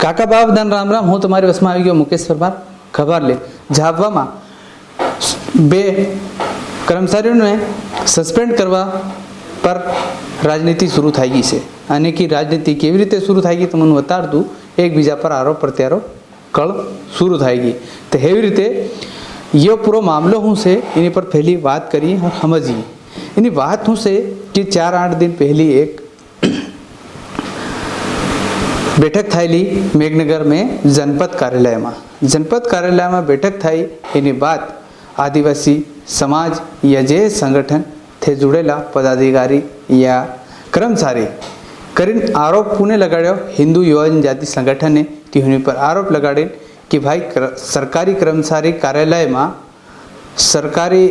કાકા બાબદાન રામ રામ, હું તમારી વસમાં આવી ગયો મુકેશ પરમાર ખબર લે જાબવામાં બે કર્મચારીઓને સસ્પેન્ડ કરવા પર રાજનીતિ શરૂ થઈ ગઈ છે અને કે રાજનીતિ કેવી રીતે શરૂ થઈ ગઈ તમને બતાડતું એકબીજા પર આરોપ પ્રત્યારોપ કળ શરૂ થઈ ગઈ તો એવી રીતે ये पूरा मामलो हूँ से इन्हीं पर पहली बात करिए और समझिए इन्हीं बात हूँ से कि 4-8 दिन पहली एक बैठक थी मेघनगर में जनपद कार्यालय में बैठक थी एनी बात आदिवासी समाज या जे संगठन थे जुड़ेला पदाधिकारी या कर्मचारी करीन आरोप पुणे लगाड़ो हिंदू युवा जनजाति संगठन ने तिहुनी पर आरोप लगाड़े कि भाई सरकारी कर्मचारी कार्यालय में सरकारी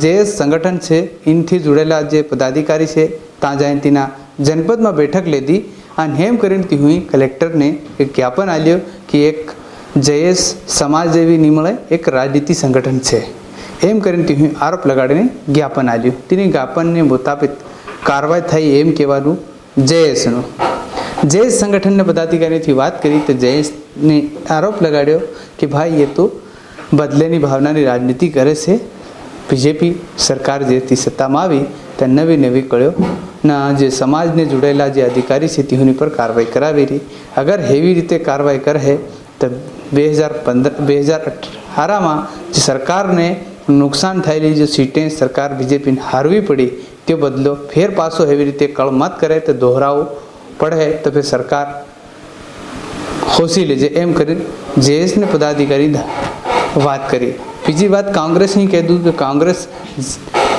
जे संगठन है इनथी जुड़ेला जे पदाधिकारी है ता जाए तीना जनपद में बैठक ले दी और हेम करीन तिहुई कलेक्टर ने एक ज्ञापन आल्यो कि एक जयेश समाज जेवी नहीं मळे एक राजनीति संगठन है एम करीन तिहुई आरोप लगाड़ीने ज्ञापन आल्यो तेनी ज्ञापन ने मुताबिक कार्रवाई थई एम कहेवानुं जयेशनुं जयेश संगठन ने पदाधिकारी थी बात करी तो जयेश ने आरोप लगाड़ो कि भाई ये तो बदलेनी भावनानी राजनीति करे से बीजेपी सरकार जे सत्ता में आई तो नवी नवी कळ्यो ना जे समाज ने जुड़ेला जे अधिकारी से तिहुनी पर कार्रवाई करावी रही अगर हेवी रीते कार्रवाई करे तो 2018 में जो सरकार ने नुकसान थयेली जो सीटें सरकार बीजेपी ने हारवी पड़ी तो बदलो फेर पासो हेवी रीते कळ मत करे तो दोहरावो पड़े तो फिर सरकार खोसी लेजे एम कर जेएस ने पदाधिकारी बात करी। बीजी बात कांग्रेस नहीं कह दूँ कि कांग्रेस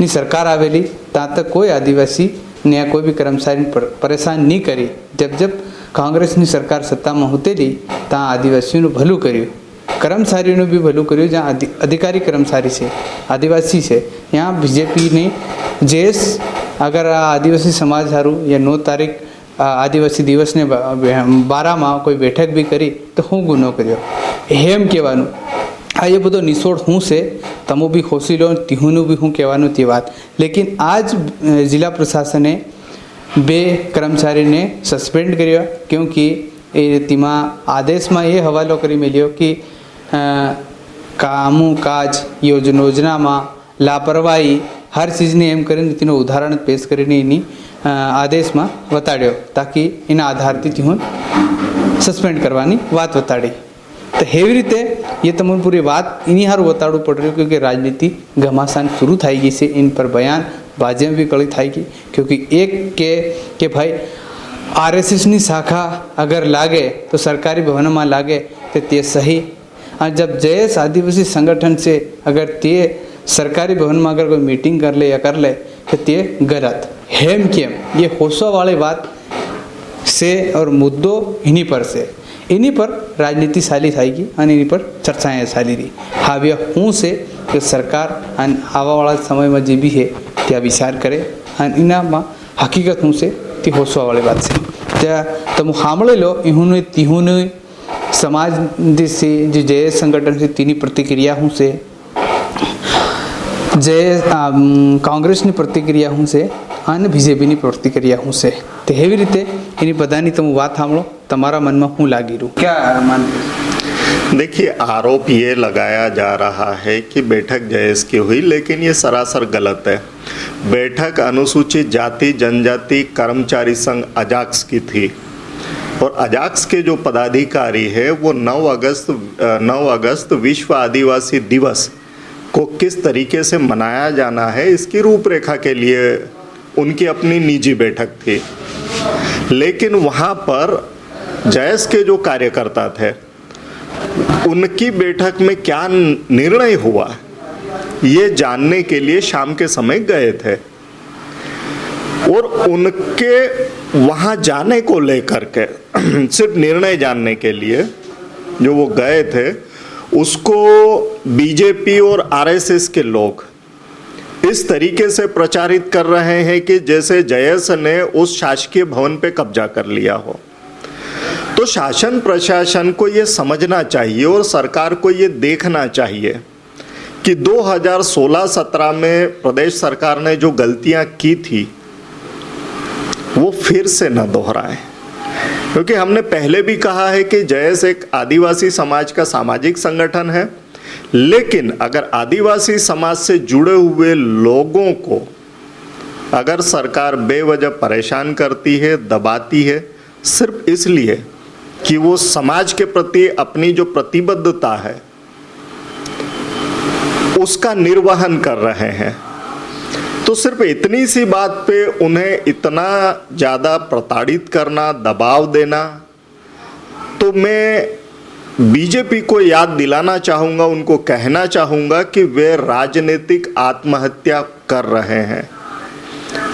नी सरकार आवेली ता तक कोई आदिवासी ने या कोई भी कर्मचारी परेशान नहीं करी जब कांग्रेस नी सरकार सत्ता में होतेली ता आदिवासियों भलू कर्यु कर्मचारीओं भी भलू कर्यु जहाँ अधिकारी कर्मचारी से आदिवासी से यहाँ बीजेपी ने जेएस अगर आदिवासी समाज हारू या 9 तारीख आदिवासी दिवस ने 12 में कोई बैठक भी करी तो हूँ गुनो कर्यो हेम कहेवानुं आ ये बधो निसोड़ हूँ से तमो भी खोसी लो तिहुनु भी हूँ कहेवानुं ते बात लेकिन आज जिला प्रशासन ने 2 कर्मचारी ने सस्पेंड कर्या क्योंकि तीमा आदेश में ये हवालो करी मिल्यो कि कामू काज योजना में लापरवाही हर चीज़ ने एम करीने तेनो उदाहरण पेश करीने एनी आदेश में बताड्यो ताकि एना आधारथी तिहुन सस्पेंड करवानी बात बताड़ी तो हेवी रीते ये तमने पूरी बात इन्हीं हारू बताड़ू पड़ रही क्योंकि राजनीति घमासान शुरू थी गई से इन पर बयान बाजियाँ भी कड़ी थी गई क्योंकि एक के भाई आरएसएस नी शाखा अगर लागे तो सरकारी भवन में लागे तो ते सही और जब जयेश आदिवासी संगठन से अगर ते सरकारी भवन में अगर कोई मीटिंग कर ले या कर ले तो ते गलत हेम केम ये होशो वाली बात से और मुद्दों इन्हीं पर से इन्हीं पर राजनीति साली थाएगी और इन्हीं पर चर्चाएं साली रही हाव्य हूँ से कि सरकार आवा वाला समय में जो भी है त्या विचार करे और इना में हकीकत हूँ से ती होशो वाली बात से त्या तुम सामने लो इन्होंने तिहुने समाज से जो जय संगठन से तीनी प्रतिक्रिया हूँ से जय कांग्रेस की प्रतिक्रिया हूँ से અને બીજેપીની प्रतिक्रिया हूँ से तो हेवी रीते एनी बधानी तुम बात सामो तमारा मन में हूँ लागी रू क्या मान। देखिए आरोप ये लगाया जा रहा है कि बैठक जयेश की हुई लेकिन ये सरासर गलत है। बैठक अनुसूचित जाति जनजाति कर्मचारी संघ अजाक्स की थी और अजाक्स के जो पदाधिकारी है वो 9 अगस्त विश्व आदिवासी दिवस को किस तरीके से मनाया जाना है इसकी रूपरेखा के लिए उनकी अपनी निजी बैठक थी लेकिन वहाँ पर जयेश के जो कार्यकर्ता थे उनकी बैठक में क्या निर्णय हुआ ये जानने के लिए शाम के समय गए थे और उनके वहाँ जाने को लेकर के सिर्फ निर्णय जानने के लिए जो वो गए थे उसको बीजेपी और आरएसएस के लोग इस तरीके से प्रचारित कर रहे हैं कि जैसे जयेश ने उस शासकीय भवन पे कब्जा कर लिया हो। तो शासन प्रशासन को ये समझना चाहिए और सरकार को ये देखना चाहिए कि 2016-17 में प्रदेश सरकार ने जो गलतियां की थी वो फिर से न दोहराए। क्योंकि हमने पहले भी कहा है कि जयस एक आदिवासी समाज का सामाजिक संगठन है, लेकिन अगर आदिवासी समाज से जुड़े हुए लोगों को अगर सरकार बेवजह परेशान करती है, दबाती है, सिर्फ इसलिए कि वो समाज के प्रति अपनी जो प्रतिबद्धता है उसका निर्वहन कर रहे हैं, तो सिर्फ इतनी सी बात पे उन्हें इतना ज़्यादा प्रताड़ित करना, दबाव देना, तो मैं बीजेपी को याद दिलाना चाहूँगा, उनको कहना चाहूँगा कि वे राजनीतिक आत्महत्या कर रहे हैं।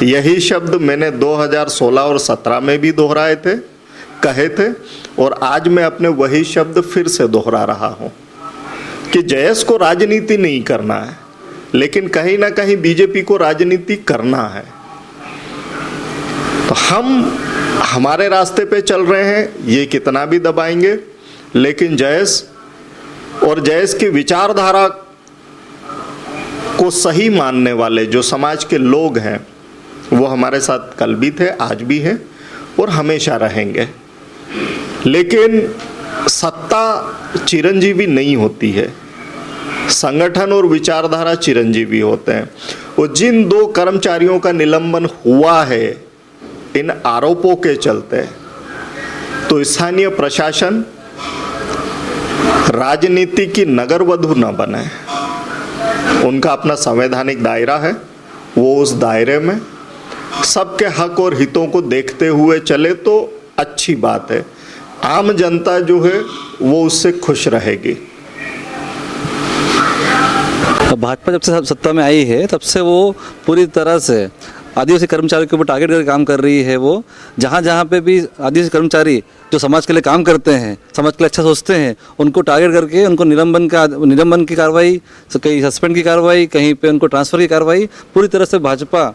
यही शब्द मैंने 2016 और 17 में भी दोहराए थे, कहे थे, और आज मैं अपने वही शब्द फिर से दोहरा रहा हूँ कि जयस को राजनीति नहीं करना है, लेकिन कहीं ना कहीं बीजेपी को राजनीति करना है। तो हम हमारे रास्ते पे चल रहे हैं, ये कितना भी दबाएंगे, लेकिन जयस और जयस की विचारधारा को सही मानने वाले जो समाज के लोग हैं वो हमारे साथ कल भी थे, आज भी हैं और हमेशा रहेंगे। लेकिन सत्ता चिरंजीवी नहीं होती है, संगठन और विचारधारा चिरंजीवी होते हैं। और जिन 2 कर्मचारियों का निलंबन हुआ है इन आरोपों के चलते, तो स्थानीय प्रशासन राजनीति की नगरवधु न बने। उनका अपना संवैधानिक दायरा है, वो उस दायरे में सबके हक और हितों को देखते हुए चले तो अच्छी बात है। आम जनता जो है वो उससे खुश रहेगी। भाजपा जब से सत्ता में आई है तब से वो पूरी तरह से आदिवासी कर्मचारियों के ऊपर टारगेट करके काम कर रही है। वो जहाँ पे भी आदिवासी कर्मचारी जो समाज के लिए काम करते हैं, समाज के लिए अच्छा सोचते हैं, उनको टारगेट करके उनको निलंबन की कार्रवाई, कहीं सस्पेंड की कार्रवाई, कहीं पे उनको ट्रांसफ़र की कार्रवाई, पूरी तरह से भाजपा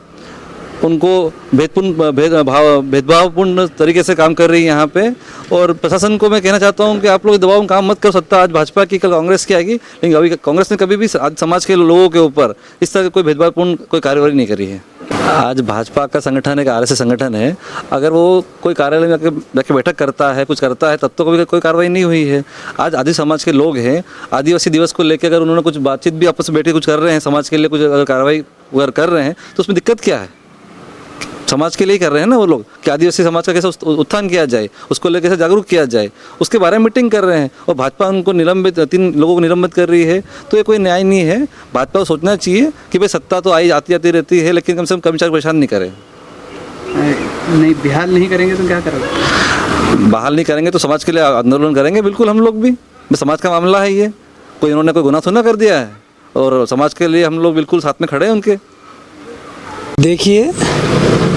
उनको भेदभावपूर्ण तरीके से काम कर रही है यहाँ पे। और प्रशासन को मैं कहना चाहता हूँ कि आप लोग दबाव में काम मत करो। सत्ता आज भाजपा की, कल कांग्रेस की आएगी, लेकिन अभी कांग्रेस ने कभी भी आज समाज के लोगों के ऊपर इस तरह की कोई भेदभावपूर्ण कोई कार्रवाई नहीं करी है। आज भाजपा का संगठन एक आरएसएस संगठन है, अगर वो कोई कार्यालय में जाके बैठक करता है, कुछ करता है, तब तो कोई कार्रवाई नहीं हुई है। आज आदिवासी समाज के लोग हैं, आदिवासी दिवस को लेकर अगर उन्होंने कुछ बातचीत भी आपस में बैठ के कुछ कर रहे हैं, समाज के लिए कुछ अगर कार्रवाई अगर कर रहे हैं तो उसमें दिक्कत क्या है? समाज के लिए ही कर रहे हैं ना वो लोग, कि आदिवासी समाज का कैसे उत्थान किया जाए, उसको लेकर कैसे जागरूक किया जाए, उसके बारे में मीटिंग कर रहे हैं। और भाजपा उनको 3 लोगों को निलंबित कर रही है, तो ये कोई न्याय नहीं है। भाजपा को सोचना चाहिए कि भाई सत्ता तो आई आती रहती है, लेकिन कम से कम कर्मचारी परेशान नहीं करें। नहीं, बहाल नहीं करेंगे तो क्या करोगे? बहाल नहीं करेंगे तो समाज के लिए आंदोलन करेंगे, बिल्कुल हम लोग भी। समाज का मामला है ये, कोई इन्होंने कोई गुनाह थोड़ा कर दिया है, और समाज के लिए हम लोग बिल्कुल साथ में खड़े हैं उनके। देखिए,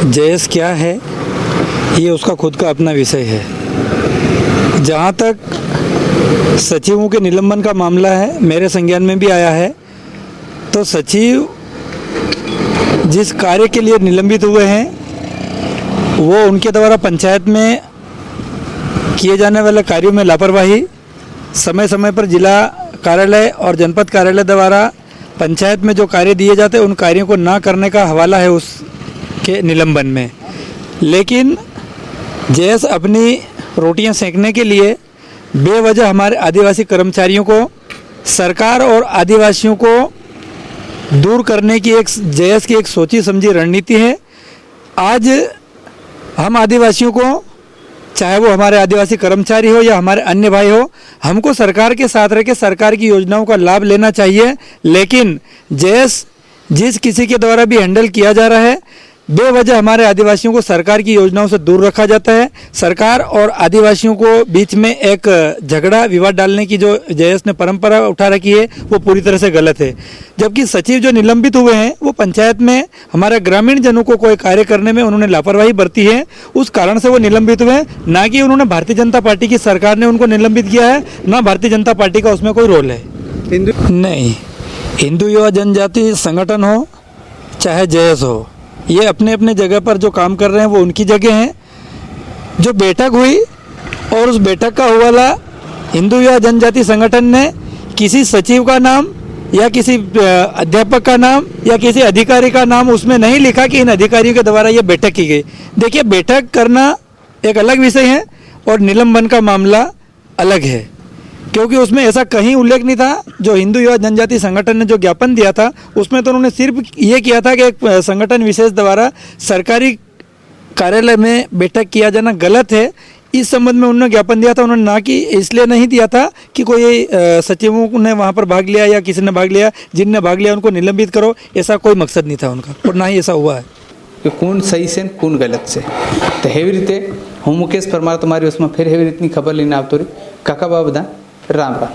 जयस क्या है ये उसका खुद का अपना विषय है। जहाँ तक सचिवों के निलंबन का मामला है, मेरे संज्ञान में भी आया है, तो सचिव जिस कार्य के लिए निलंबित हुए हैं वो उनके द्वारा पंचायत में किए जाने वाले कार्यों में लापरवाही, समय समय पर जिला कार्यालय और जनपद कार्यालय द्वारा पंचायत में जो कार्य दिए जाते हैं उन कार्यों को ना करने का हवाला है उसके निलंबन में। लेकिन जयस अपनी रोटियां सेंकने के लिए बेवजह हमारे आदिवासी कर्मचारियों को, सरकार और आदिवासियों को दूर करने की एक जयस की एक सोची समझी रणनीति है। आज हम आदिवासियों को, चाहे वो हमारे आदिवासी कर्मचारी हो या हमारे अन्य भाई हो, हमको सरकार के साथ रह के सरकार की योजनाओं का लाभ लेना चाहिए। लेकिन जयस जिस किसी के द्वारा भी हैंडल किया जा रहा है, बेवजह हमारे आदिवासियों को सरकार की योजनाओं से दूर रखा जाता है। सरकार और आदिवासियों को बीच में एक झगड़ा विवाद डालने की जो जयस ने परंपरा उठा रखी है वो पूरी तरह से गलत है। जबकि सचिव जो निलंबित हुए हैं वो पंचायत में हमारे ग्रामीण जनों को कोई कार्य करने में उन्होंने लापरवाही बरती है, उस कारण से वो निलंबित हुए हैं। ना कि उन्होंने भारतीय जनता पार्टी की सरकार ने उनको निलंबित किया है, ना भारतीय जनता पार्टी का उसमें कोई रोल है। नहीं, हिंदू युवा जनजाति संगठन हो चाहे जयस हो, ये अपने अपने जगह पर जो काम कर रहे हैं वो उनकी जगह हैं। जो बैठक हुई और उस बैठक का हवाला हिंदू युवा जनजाति संगठन ने किसी सचिव का नाम या किसी अध्यापक का नाम या किसी अधिकारी का नाम उसमें नहीं लिखा कि इन अधिकारियों के द्वारा ये बैठक की गई। देखिए, बैठक करना एक अलग विषय है और निलंबन का मामला अलग है, क्योंकि उसमें ऐसा कहीं उल्लेख नहीं था। जो हिंदू युवा जनजाति संगठन ने जो ज्ञापन दिया था उसमें तो उन्होंने सिर्फ ये किया था कि एक संगठन विशेष द्वारा सरकारी कार्यालय में बैठक किया जाना गलत है, इस संबंध में उन्होंने ज्ञापन दिया था। उन्होंने ना कि इसलिए नहीं दिया था कि कोई सचिवों ने वहाँ पर भाग लिया या किसी ने भाग लिया, जिनने भाग लिया उनको निलंबित करो, ऐसा कोई मकसद नहीं था उनका, और ना ही ऐसा हुआ है। કે કોણ સહી છે ને કોણ ગલત છે, તો એવી રીતે હું મુકેશ પરમાર તમારી उसमें फिर એવી રીતની ખબર લઈને આવતો રહી। કાકા બા બધા રામ રામ।